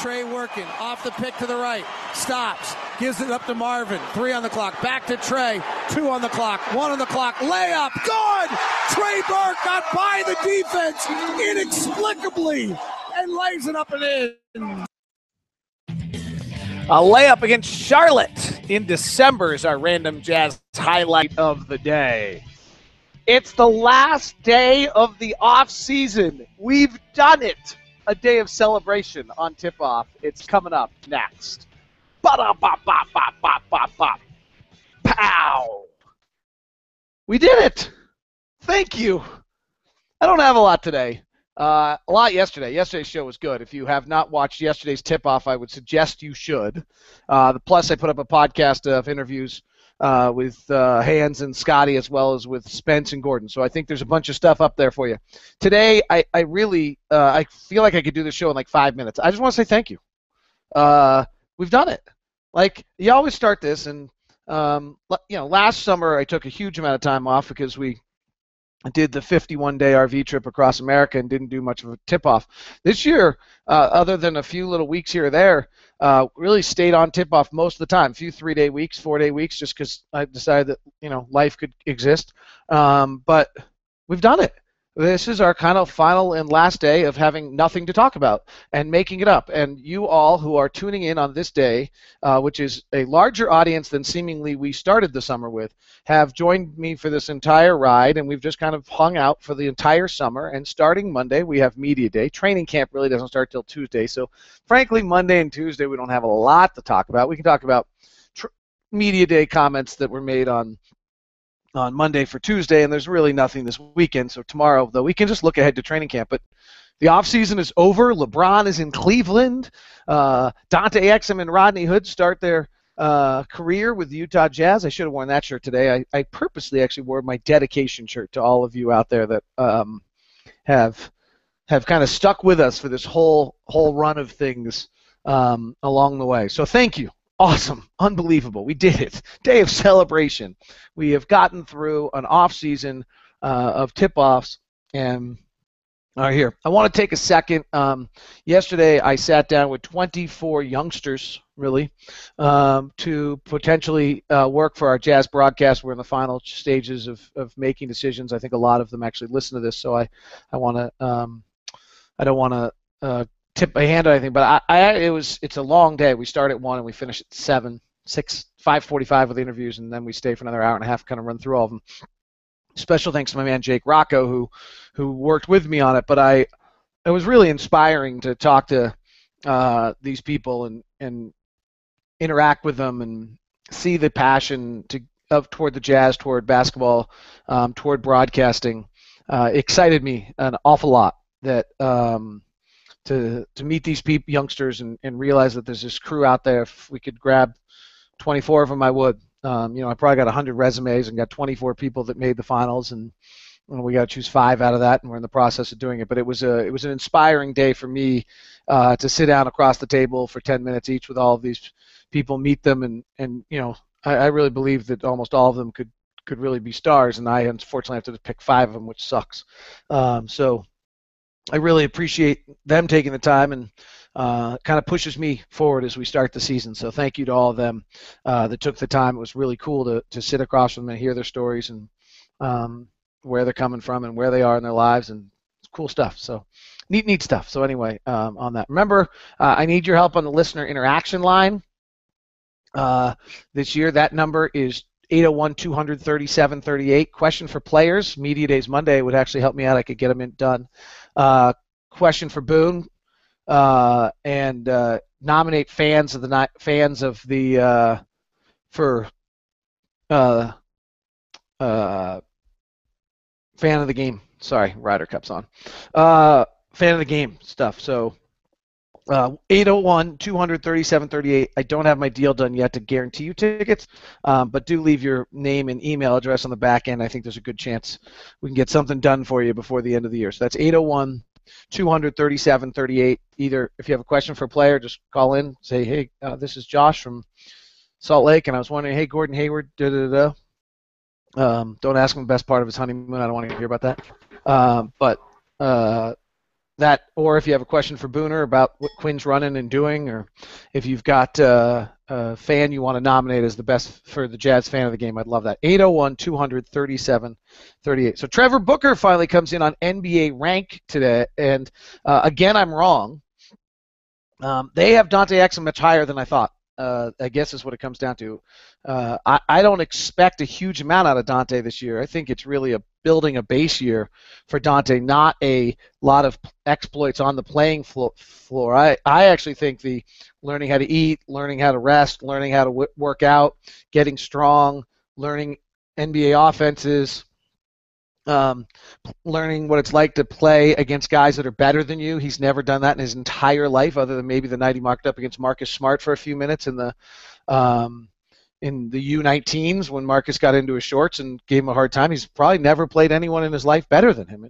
Trey working, off the pick to the right, stops, gives it up to Marvin, 3 on the clock, back to Trey, 2 on the clock, 1 on the clock, layup, good! Trey Burke got by the defense inexplicably and lays it up and in. A layup against Charlotte in December is our random Jazz highlight of the day. It's the last day of the off season. We've done it. A day of celebration on tip-off. It's coming up next. Ba-da-bop-bop-bop-bop-bop-bop. Pow! We did it. Thank you. I don't have a lot today. A lot yesterday. Yesterday's show was good. If you have not watched yesterday's tip-off, I would suggest you should. Plus, I put up a podcast of interviews with Hans and Scotty, as well as with Spence and Gordon. So I think there's a bunch of stuff up there for you. Today, I really I feel like I could do the show in like 5 minutes. I just want to say thank you. We've done it. Like, you always start this, and last summer I took a huge amount of time off because we did the 51-day RV trip across America and didn't do much of a tip-off. This year, other than a few little weeks here or there, really stayed on tip-off most of the time. A few 3-day weeks, 4-day weeks, just because I decided that life could exist. But we've done it. This is our kind of final and last day of having nothing to talk about and making it up. And you all who are tuning in on this day, which is a larger audience than seemingly we started the summer with, have joined me for this entire ride, and we've just kind of hung out for the entire summer. And starting Monday, we have Media Day. Training camp really doesn't start till Tuesday. So frankly, Monday and Tuesday, we don't have a lot to talk about. We can talk about Media Day comments that were made on Monday for Tuesday, and there's really nothing this weekend. So tomorrow, though, we can just look ahead to training camp. But the offseason is over. LeBron is in Cleveland. Dante Exum and Rodney Hood start their career with the Utah Jazz. I should have worn that shirt today. I purposely actually wore my dedication shirt to all of you out there that have kind of stuck with us for this whole run of things along the way. So thank you. Awesome. Unbelievable. We did it. Day of celebration. We have gotten through an off season of tip-offs and are here. I want to take a second. Yesterday I sat down with 24 youngsters, really, to potentially work for our Jazz broadcast. We're in the final stages of making decisions. I think a lot of them actually listen to this, so I want to I don't want to tip my hand or anything, but it's a long day. We start at 1 and we finish at 5:45 with interviews, and then we stay for another hour and a half, kind of run through all of them. Special thanks to my man Jake Rocco who worked with me on it, but it was really inspiring to talk to these people and interact with them and see the passion toward the Jazz, toward basketball, toward broadcasting. Excited me an awful lot that to meet these youngsters and realize that there's this crew out there. If we could grab 24 of them, I would. I probably got 100 resumes and got 24 people that made the finals, and we got to choose 5 out of that, and we're in the process of doing it. But it was an inspiring day for me to sit down across the table for 10 minutes each with all of these people, meet them, and I really believe that almost all of them could really be stars, and I unfortunately have to pick 5 of them, which sucks. So I really appreciate them taking the time, and kind of pushes me forward as we start the season. So thank you to all of them that took the time. It was really cool to sit across from them and hear their stories and where they're coming from and where they are in their lives, and it's cool stuff. So neat stuff. So anyway, on that, remember, I need your help on the listener interaction line this year. That number is 801-237-38. Question for players. Media Days Monday would actually help me out. I could get them done. Question for Boone, and nominate fans of the fan of the game. Sorry, Ryder Cup's on. Fan of the game stuff. So 801-237-38. I don't have my deal done yet to guarantee you tickets, but do leave your name and email address on the back end. I think there's a good chance we can get something done for you before the end of the year. So that's 801-237-38. Either if you have a question for a player, just call in, say, hey, this is Josh from Salt Lake, and I was wondering, hey, Gordon Hayward, don't ask him the best part of his honeymoon. I don't want to hear about that. But that, or if you have a question for Booner about what Quinn's running and doing, or if you've got a fan you want to nominate as the best for the Jazz fan of the game, I'd love that. 801-200-3738. So Trevor Booker finally comes in on NBA Rank today, and again, I'm wrong. They have Dante Exum much higher than I thought. I guess is what it comes down to. I don't expect a huge amount out of Dante this year. I think it's really building a base year for Dante, not a lot of exploits on the playing floor. I actually think the learning how to eat, learning how to rest, learning how to work out, getting strong, learning NBA offenses, learning what it's like to play against guys that are better than you. He's never done that in his entire life, other than maybe the night he marked up against Marcus Smart for a few minutes in the U19s when Marcus got into his shorts and gave him a hard time. He's probably never played anyone in his life better than him.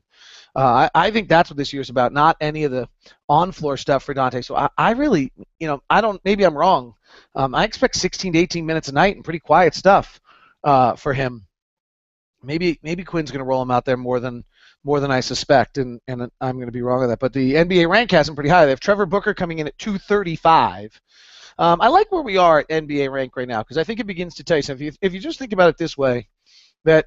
I think that's what this year's about, not any of the on-floor stuff for Dante. So I really, maybe I'm wrong. I expect 16 to 18 minutes a night and pretty quiet stuff for him. Maybe Quinn's going to roll him out there more than I suspect, and I'm going to be wrong on that. But the NBA rank has him pretty high. They have Trevor Booker coming in at 235. I like where we are at NBA rank right now because I think it begins to tell you something. If you just think about it this way, that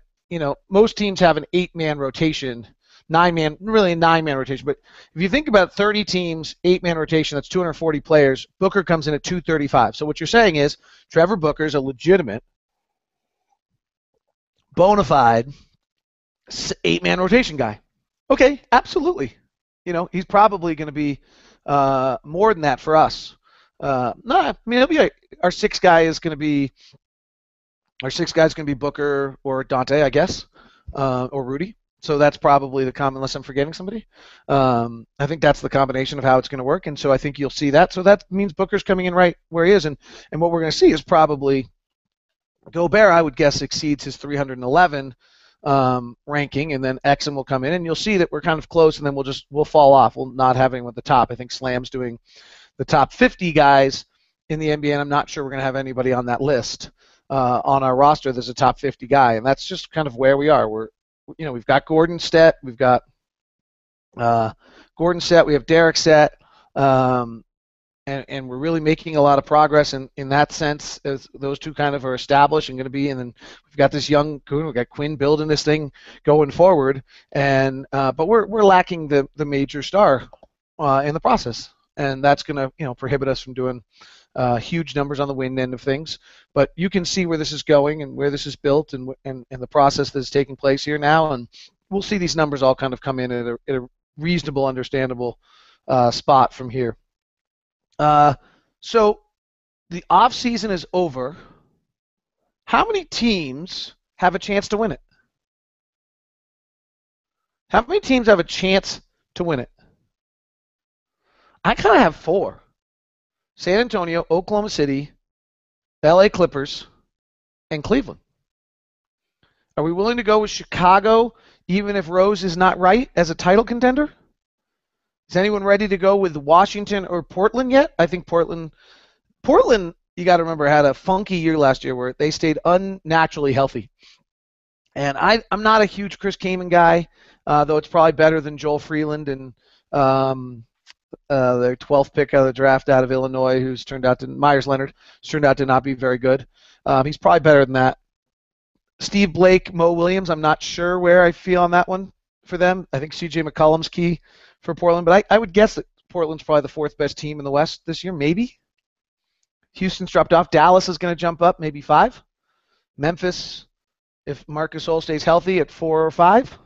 most teams have an 8-man rotation, 9-man, really a 9-man rotation. But if you think about 30 teams, 8-man rotation, that's 240 players. Booker comes in at 235. So what you're saying is Trevor Booker is a legitimate, bona fide 8-man rotation guy. Okay, absolutely. He's probably going to be more than that for us. He'll be our sixth guy is going to be Booker or Dante, I guess, or Rudy. So that's probably the common, unless I'm forgetting somebody. I think that's the combination of how it's going to work, and so I think you'll see that. So that means Booker's coming in right where he is, and what we're going to see is probably Gobert, I would guess, exceeds his 311 ranking, and then Exum will come in, and you'll see that we're kind of close, and then we'll fall off. We'll not have anyone at the top. I think Slam's doing the top 50 guys in the NBA, and I'm not sure we're going to have anybody on that list on our roster. There's a top 50 guy, and that's just kind of where we are. We've got Gordon set, we've got Gordon set, we have Derek set. And we're really making a lot of progress in that sense, as those two kind of are established and going to be. And then we've got this young Quinn. We've got Quinn building this thing going forward, and but we're lacking the major star in the process, and that's going to prohibit us from doing huge numbers on the win end of things. But you can see where this is going and where this is built and the process that's taking place here now, and we'll see these numbers all kind of come in at a reasonable, understandable spot from here. So the off season is over. How many teams have a chance to win it? How many teams have a chance to win it? I kind of have 4. San Antonio, Oklahoma City, LA Clippers, and Cleveland. Are we willing to go with Chicago even if Rose is not right as a title contender? Is anyone ready to go with Washington or Portland yet? I think Portland, you got to remember, had a funky year last year where they stayed unnaturally healthy. And I'm not a huge Chris Kaman guy, though it's probably better than Joel Freeland and their 12th pick out of the draft out of Illinois, Myers Leonard, who's turned out to not be very good. He's probably better than that. Steve Blake, Mo Williams, I'm not sure where I feel on that one for them. I think C.J. McCollum's key for Portland, but I would guess that Portland's probably the 4th best team in the West this year, maybe. Houston's dropped off. Dallas is going to jump up, maybe 5. Memphis, if Marc Gasol stays healthy, at 4 or 5.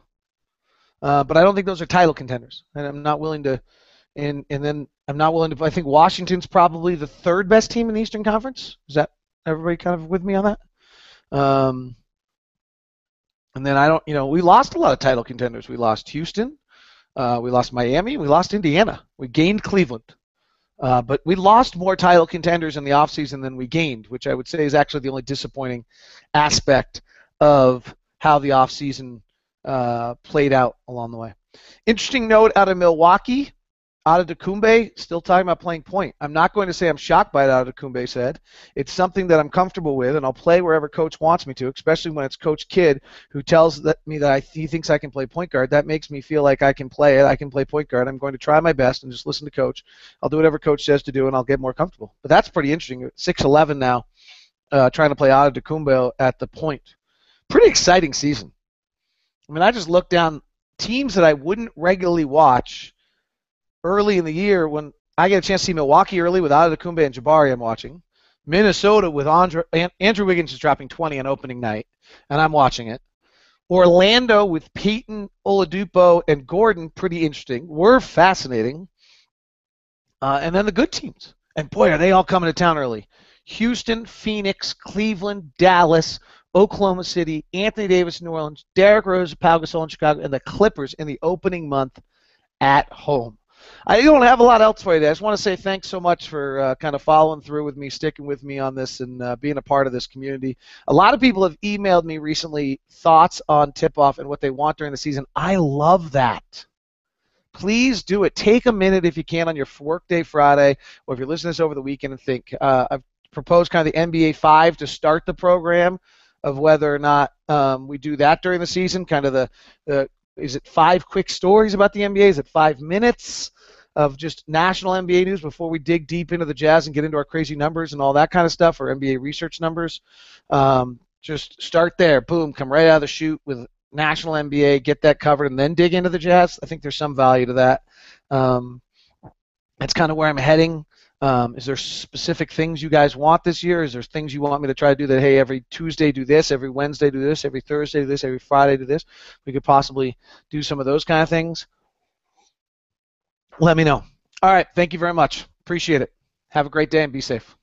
But I don't think those are title contenders, and I'm not willing to. And then I'm not willing to. I think Washington's probably the 3rd best team in the Eastern Conference. Is that everybody kind of with me on that? And then we lost a lot of title contenders. We lost Houston. We lost Miami. We lost Indiana. We gained Cleveland. But we lost more title contenders in the offseason than we gained, which I would say is actually the only disappointing aspect of how the offseason played out along the way. Interesting note out of Milwaukee. Adetokunbo still talking about playing point. I'm not going to say I'm shocked by what Adetokunbo said. It's something that I'm comfortable with, and I'll play wherever Coach wants me to, especially when it's Coach Kidd who tells me that he thinks I can play point guard. That makes me feel like I can play it. I can play point guard. I'm going to try my best and just listen to Coach. I'll do whatever Coach says to do, and I'll get more comfortable. But that's pretty interesting. 6'11" now, trying to play Adetokunbo at the point. Pretty exciting season. I mean, I just looked down teams that I wouldn't regularly watch early in the year when I get a chance to see Milwaukee early with Adetokunbo and Jabari I'm watching. Minnesota with Andrew Wiggins is dropping 20 on opening night, and I'm watching it. Orlando with Peyton, Oladipo, and Gordon, pretty interesting. We're fascinating. And then the good teams. And boy, are they all coming to town early. Houston, Phoenix, Cleveland, Dallas, Oklahoma City, Anthony Davis, New Orleans, Derrick Rose, Pau Gasol in Chicago, and the Clippers in the opening month at home. I don't have a lot else for you today. I just want to say thanks so much for kind of following through with me, sticking with me on this, and being a part of this community. A lot of people have emailed me recently thoughts on tip-off and what they want during the season. I love that. Please do it. Take a minute if you can on your workday Friday, or if you're listening to this over the weekend and think. I've proposed kind of the NBA 5 to start the program of whether or not we do that during the season, kind of the is it 5 quick stories about the NBA? Is it 5 minutes of just national NBA news before we dig deep into the Jazz and get into our crazy numbers and all that kind of stuff, or NBA research numbers? Just start there. Boom, come right out of the chute with national NBA, get that covered, and then dig into the Jazz. I think there's some value to that. That's kind of where I'm heading. Is there specific things you guys want this year? Is there things you want me to try to do that, hey, every Tuesday do this, every Wednesday do this, every Thursday do this, every Friday do this? We could possibly do some of those kind of things. Let me know. All right. Thank you very much. Appreciate it. Have a great day and be safe.